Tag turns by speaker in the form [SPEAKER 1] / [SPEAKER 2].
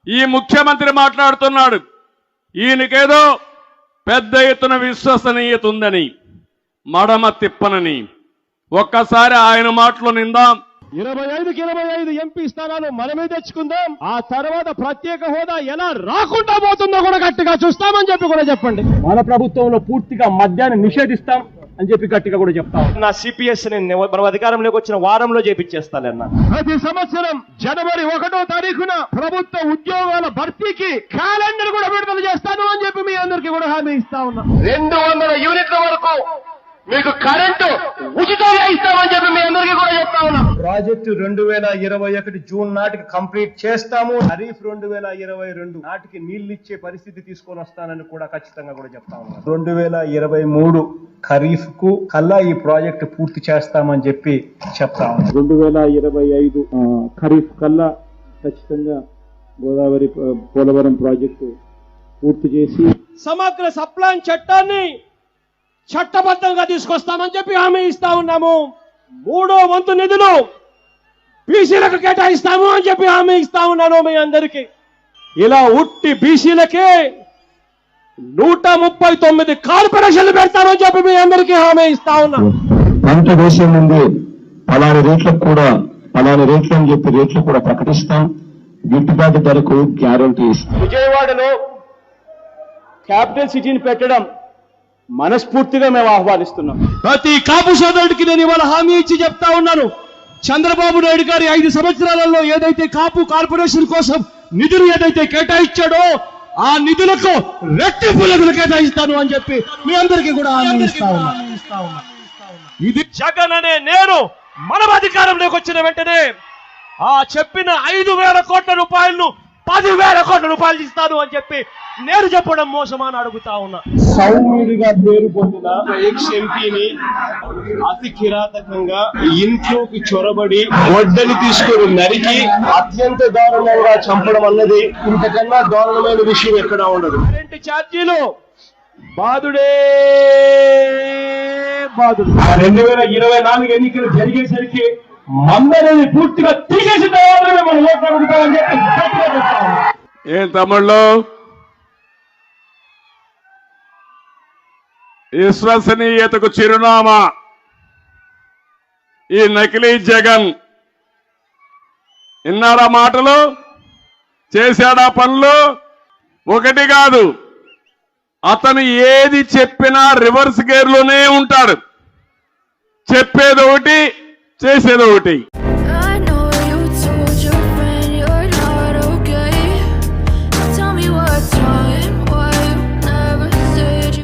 [SPEAKER 1] ఈ ముఖ్యమంత్రి మాట్లాడుతున్నాడు, ఈయనకేదో పెద్ద ఎత్తున విశ్వసనీయత ఉందని, మడమ తిప్పనని. ఒక్కసారి ఆయన మాటలు నిందాం.
[SPEAKER 2] 25కి 25 ఎంపీ స్థానాలు మనమే తెచ్చుకుందాం. ఆ తర్వాత ప్రత్యేక హోదా ఎలా రాకుండా పోతుందో కూడా గట్టిగా చూస్తామని చెప్పి కూడా చెప్పండి. మన ప్రభుత్వంలో పూర్తిగా మద్యాన్ని నిషేధిస్తాం అని చెప్పి గట్టిగా కూడా చెప్తాం. నా సిపిఎస్ మనం అధికారంలోకి వచ్చిన వారంలో చేపించేస్తానన్నా. ప్రతి సంవత్సరం జనవరి 1వ తారీఖున ప్రభుత్వ ఉద్యోగాల భర్తీకి క్యాలెండర్ కూడా విడుదల చేస్తాను అని చెప్పి మీ అందరికీ కూడా హామీ ఇస్తా ఉన్నా. 200 యూనిట్ల వరకు మీకు కరెంటు ఉచితంగా ఇస్తామని చెప్పి మీ అందరికీ కూడా చెప్తా ఉన్నా. ప్రాజెక్టు 2021 జూన్ నాటికి కంప్లీట్ చేస్తాము. ఖరీఫ్ 2022 నాటికి నీళ్లు ఇచ్చే పరిస్థితి తీసుకొని వస్తానని కూడా ఖచ్చితంగా కూడా చెప్తా ఉన్నా. 2023 ఖరీఫ్ కు కల్లా ఈ ప్రాజెక్టు పూర్తి చేస్తామని చెప్పి చెప్తా ఉన్నా. 2025 ఖరీఫ్ కల్లా ఖచ్చితంగా గోదావరి పోలవరం ప్రాజెక్టు పూర్తి చేసి సమగ్ర సప్లాన్ చట్టాన్ని చట్టబద్ధంగా తీసుకొస్తామని చెప్పి హామీ ఇస్తా ఉన్నాము. 3వ వంతు నిధులు బీసీలకు కేటాయిస్తాము అని చెప్పి హామీ ఇస్తా ఉన్నాను మీ అందరికీ. ఇలా ఉట్టి బీసీలకే 139 కార్పొరేషన్లు పెడతామని చెప్పి మీ అందరికీ హామీ ఇస్తా ఉన్నాను.
[SPEAKER 3] పంట వేసే ముందు పలాని రేట్లకు కూడా పలాని రేట్లు అని చెప్పి రేట్లు కూడా ప్రకటిస్తాం. గిట్టుబాటు ధరకు గ్యారంటీ ఇస్తాం.
[SPEAKER 2] విజయవాడలో క్యాపిటల్ సిటీని పెట్టడం మనస్ఫూర్తిగా మేము ఆహ్వానిస్తున్నాం. ప్రతి కాపు సోదరుడికి నేను ఇవాళ హామీ ఇచ్చి చెప్తా ఉన్నాను. చంద్రబాబు నాయుడు గారి 5 సంవత్సరాలలో ఏదైతే కాపు కార్పొరేషన్ కోసం నిధులు ఏదైతే కేటాయించాడో ఆ నిధులకు రెట్టింపు నిధులు కేటాయిస్తాను అని చెప్పి మీ అందరికీ కూడా హామీ ఇస్తా ఉన్నా. ఇది జగన్ అనే నేను మనం అధికారంలోకి వచ్చిన వెంటనే ఆ చెప్పిన 5,000 కోట్ల రూపాయలను 10,000 కోట్ల రూపాయలు ఇస్తాను అని చెప్పి నేను చెప్పడం మోసమా అని అడుగుతా ఉన్నా. సౌమ్యుడిగా పేరు పొందిన ఎక్స్ ఎంపీని అతి కిరాతకంగా ఇంట్లోకి చొరబడి వడ్డని తీసుకొని నరికి అత్యంత దారుణంగా చంపడం అన్నది ఇంతకన్నా దారుణమైన విషయం ఎక్కడా ఉండదు. కరెంటు ఛార్జీలు బాధుడే బాధుడు. 2024 ఎన్నికలు జరిగేసరికి మందరిని పూర్తిగా తీసేసిన తర్వాత మనం ఓట్లు అడుగుతామని చెప్పి
[SPEAKER 1] ఏం తమ్ముళ్ళు, విశ్వసనీయతకు చిరునామా ఈ నకిలీ జగన్. విన్నారా మాటలు? చేశాడా పనులు? ఒకటి కాదు, అతను ఏది చెప్పినా రివర్స్ గేర్లోనే ఉంటాడు. చెప్పేది ఒకటి, చేసేది ఒకటి.